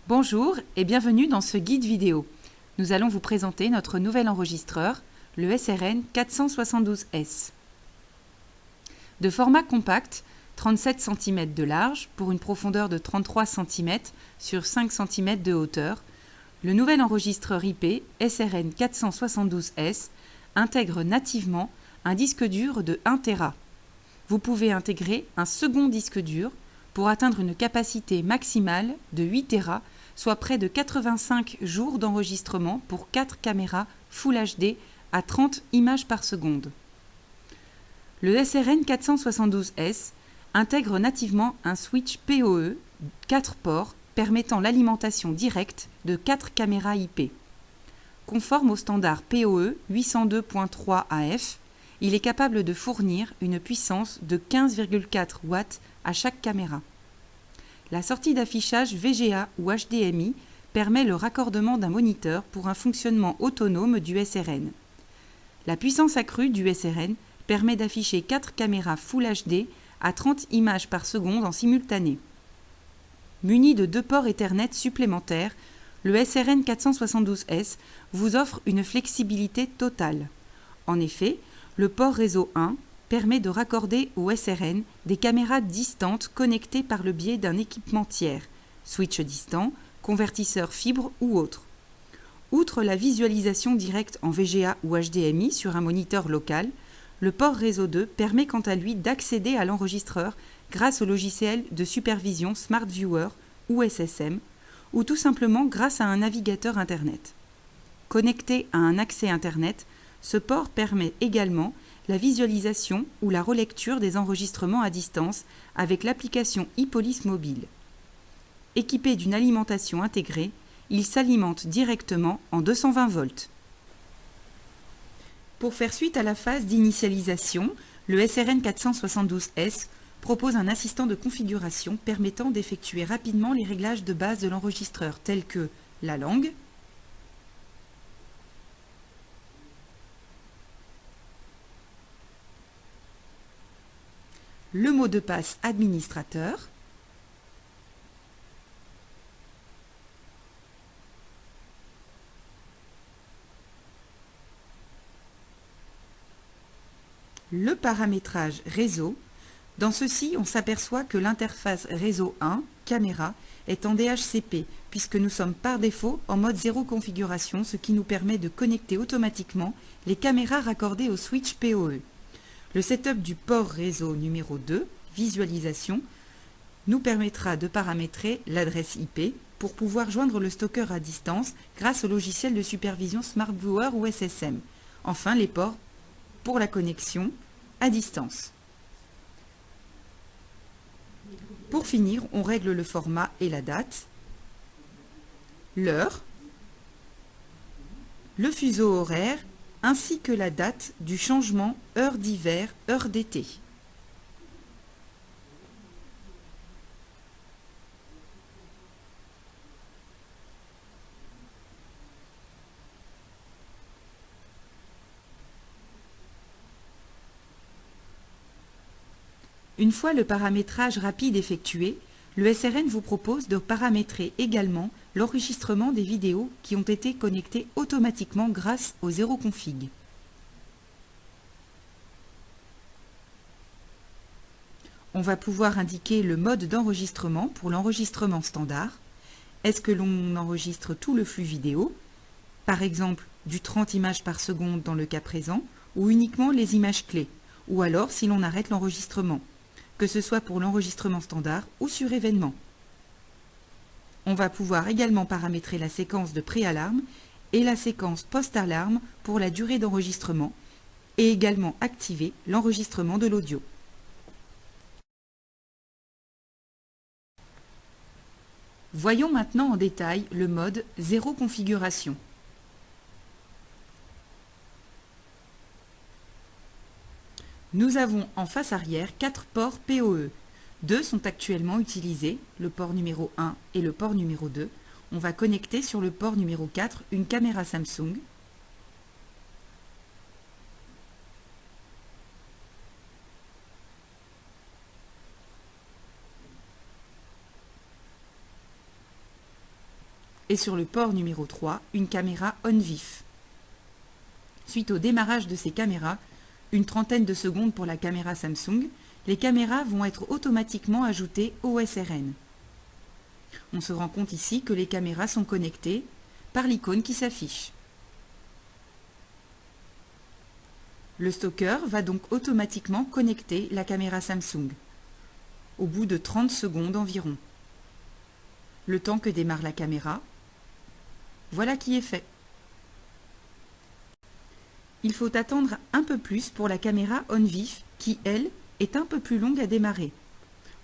Bonjour et bienvenue dans ce guide vidéo. Nous allons vous présenter notre nouvel enregistreur, le SRN 472S. De format compact, 37 cm de large pour une profondeur de 33 cm sur 5 cm de hauteur, le nouvel enregistreur IP SRN 472S intègre nativement un disque dur de 1 Tera. Vous pouvez intégrer un second disque dur pour atteindre une capacité maximale de 8 Tera, soit près de 85 jours d'enregistrement pour 4 caméras Full HD à 30 images par seconde. Le SRN 472S intègre nativement un switch PoE 4 ports permettant l'alimentation directe de 4 caméras IP. Conforme au standard PoE 802.3 AF, il est capable de fournir une puissance de 15,4 watts à chaque caméra. La sortie d'affichage VGA ou HDMI permet le raccordement d'un moniteur pour un fonctionnement autonome du SRN. La puissance accrue du SRN permet d'afficher 4 caméras Full HD à 30 images par seconde en simultané. Muni de 2 ports Ethernet supplémentaires, le SRN 472S vous offre une flexibilité totale. En effet, le port réseau 1 permet de raccorder au SRN des caméras distantes connectées par le biais d'un équipement tiers, switch distant, convertisseur fibre ou autre. Outre la visualisation directe en VGA ou HDMI sur un moniteur local, le port réseau 2 permet quant à lui d'accéder à l'enregistreur grâce au logiciel de supervision Smart Viewer ou SSM, ou tout simplement grâce à un navigateur Internet. Connecté à un accès Internet, ce port permet également la visualisation ou la relecture des enregistrements à distance avec l'application ePolice mobile. Équipé d'une alimentation intégrée, il s'alimente directement en 220 volts. Pour faire suite à la phase d'initialisation, le SRN 472S propose un assistant de configuration permettant d'effectuer rapidement les réglages de base de l'enregistreur tels que la langue, le mot de passe administrateur, le paramétrage réseau. Dans ceci, on s'aperçoit que l'interface réseau 1, caméra, est en DHCP, puisque nous sommes par défaut en mode zéro configuration, ce qui nous permet de connecter automatiquement les caméras raccordées au switch PoE. Le setup du port réseau numéro 2, visualisation, nous permettra de paramétrer l'adresse IP pour pouvoir joindre le stocker à distance grâce au logiciel de supervision Smart Viewer ou SSM. Enfin, les ports pour la connexion à distance. Pour finir, on règle le format et la date, l'heure, le fuseau horaire ainsi que la date du changement heure d'hiver, heure d'été. Une fois le paramétrage rapide effectué, le SRN vous propose de paramétrer également l'enregistrement des vidéos qui ont été connectées automatiquement grâce au zéro config. On va pouvoir indiquer le mode d'enregistrement pour l'enregistrement standard. Est-ce que l'on enregistre tout le flux vidéo, par exemple du 30 images par seconde dans le cas présent, ou uniquement les images clés, ou alors si l'on arrête l'enregistrement, que ce soit pour l'enregistrement standard ou sur événement. On va pouvoir également paramétrer la séquence de pré-alarme et la séquence post-alarme pour la durée d'enregistrement, et également activer l'enregistrement de l'audio. Voyons maintenant en détail le mode zéro configuration. Nous avons en face arrière 4 ports PoE. 2 sont actuellement utilisés, le port numéro 1 et le port numéro 2. On va connecter sur le port numéro 4 une caméra Samsung. et sur le port numéro 3, une caméra on-vif. Suite au démarrage de ces caméras, une trentaine de secondes pour la caméra Samsung, les caméras vont être automatiquement ajoutées au SRN. On se rend compte ici que les caméras sont connectées par l'icône qui s'affiche. Le stocker va donc automatiquement connecter la caméra Samsung, au bout de 30 secondes environ. Le temps que démarre la caméra, voilà qui est fait. Il faut attendre un peu plus pour la caméra on-vif qui, elle, est un peu plus longue à démarrer.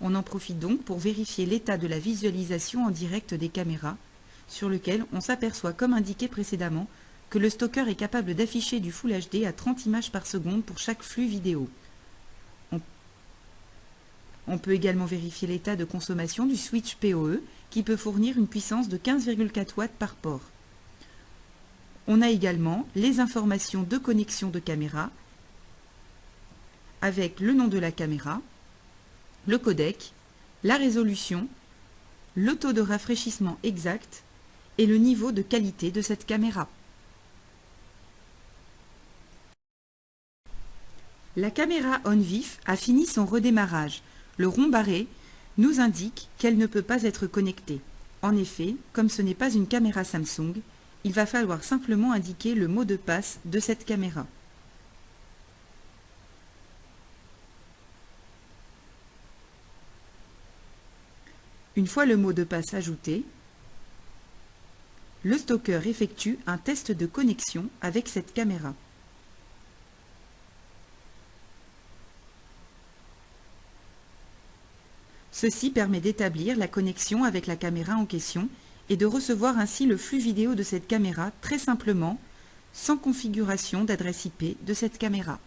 On en profite donc pour vérifier l'état de la visualisation en direct des caméras, sur lequel on s'aperçoit, comme indiqué précédemment, que le stocker est capable d'afficher du Full HD à 30 images par seconde pour chaque flux vidéo. On peut également vérifier l'état de consommation du switch PoE, qui peut fournir une puissance de 15,4 watts par port. On a également les informations de connexion de caméra, avec le nom de la caméra, le codec, la résolution, le taux de rafraîchissement exact et le niveau de qualité de cette caméra. La caméra on-vif a fini son redémarrage. Le rond barré nous indique qu'elle ne peut pas être connectée. En effet, comme ce n'est pas une caméra Samsung, il va falloir simplement indiquer le mot de passe de cette caméra. Une fois le mot de passe ajouté, le stocker effectue un test de connexion avec cette caméra. Ceci permet d'établir la connexion avec la caméra en question et de recevoir ainsi le flux vidéo de cette caméra très simplement, sans configuration d'adresse IP de cette caméra.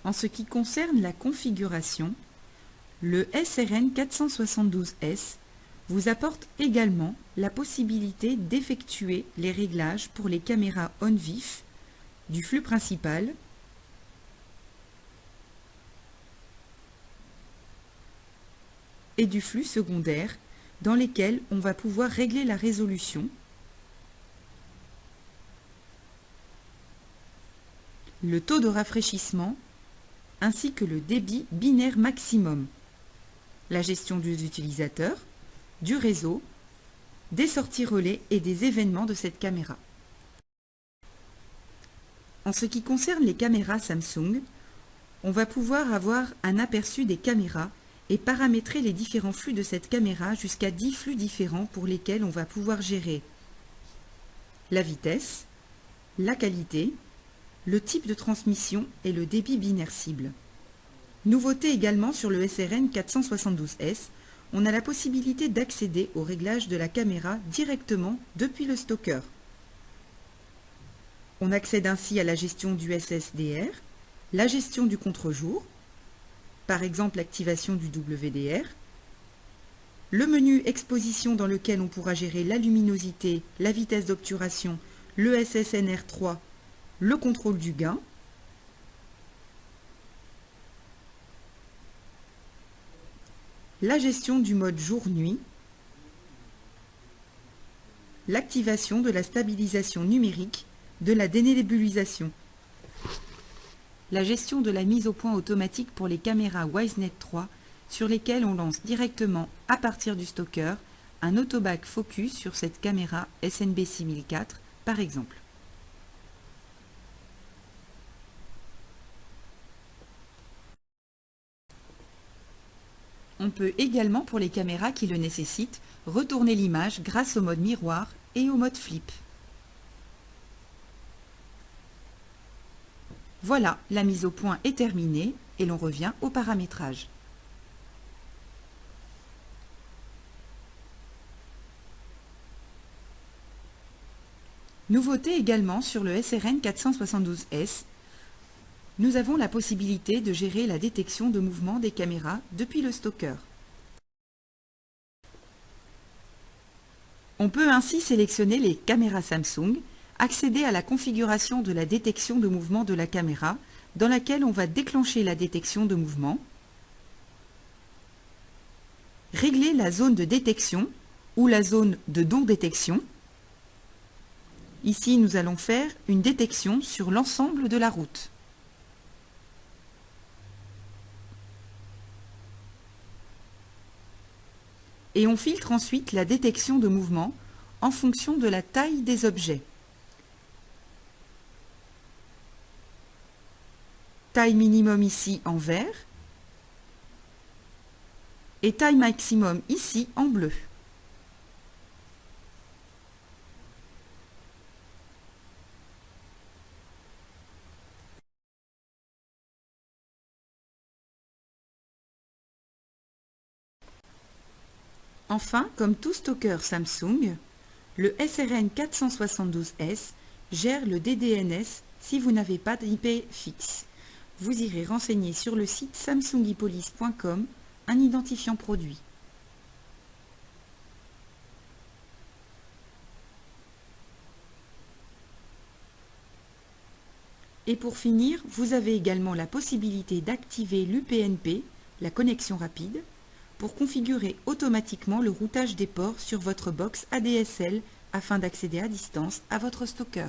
En ce qui concerne la configuration, le SRN 472S vous apporte également la possibilité d'effectuer les réglages pour les caméras on-vif du flux principal, et du flux secondaire, dans lesquels on va pouvoir régler la résolution, le taux de rafraîchissement, ainsi que le débit binaire maximum, la gestion des utilisateurs, du réseau, des sorties relais et des événements de cette caméra. En ce qui concerne les caméras Samsung, on va pouvoir avoir un aperçu des caméras et paramétrer les différents flux de cette caméra jusqu'à 10 flux différents pour lesquels on va pouvoir gérer la vitesse, la qualité, le type de transmission et le débit binaire cible. Nouveauté également sur le SRN 472S, on a la possibilité d'accéder au réglage de la caméra directement depuis le stocker. On accède ainsi à la gestion du SSDR, la gestion du contre-jour, par exemple l'activation du WDR, le menu exposition dans lequel on pourra gérer la luminosité, la vitesse d'obturation, le SSNR3, le contrôle du gain, la gestion du mode jour-nuit, l'activation de la stabilisation numérique, de la dénébulisation, la gestion de la mise au point automatique pour les caméras WiseNet 3 sur lesquelles on lance directement à partir du stocker un autoback focus sur cette caméra SNB 6004 par exemple. On peut également, pour les caméras qui le nécessitent, retourner l'image grâce au mode miroir et au mode flip. Voilà, la mise au point est terminée et l'on revient au paramétrage. Nouveauté également sur le SRN 472S, nous avons la possibilité de gérer la détection de mouvement des caméras depuis le stocker. On peut ainsi sélectionner les caméras Samsung, accéder à la configuration de la détection de mouvement de la caméra, dans laquelle on va déclencher la détection de mouvement, régler la zone de détection ou la zone de non-détection. Ici, nous allons faire une détection sur l'ensemble de la route. Et on filtre ensuite la détection de mouvement en fonction de la taille des objets. Taille minimum ici en vert et taille maximum ici en bleu. Enfin, comme tout stocker Samsung, le SRN 472S gère le DDNS si vous n'avez pas d'IP fixe. Vous irez renseigner sur le site samsungipolice.com un identifiant produit. Et pour finir, vous avez également la possibilité d'activer l'UPnP, la connexion rapide, pour configurer automatiquement le routage des ports sur votre box ADSL afin d'accéder à distance à votre stocker.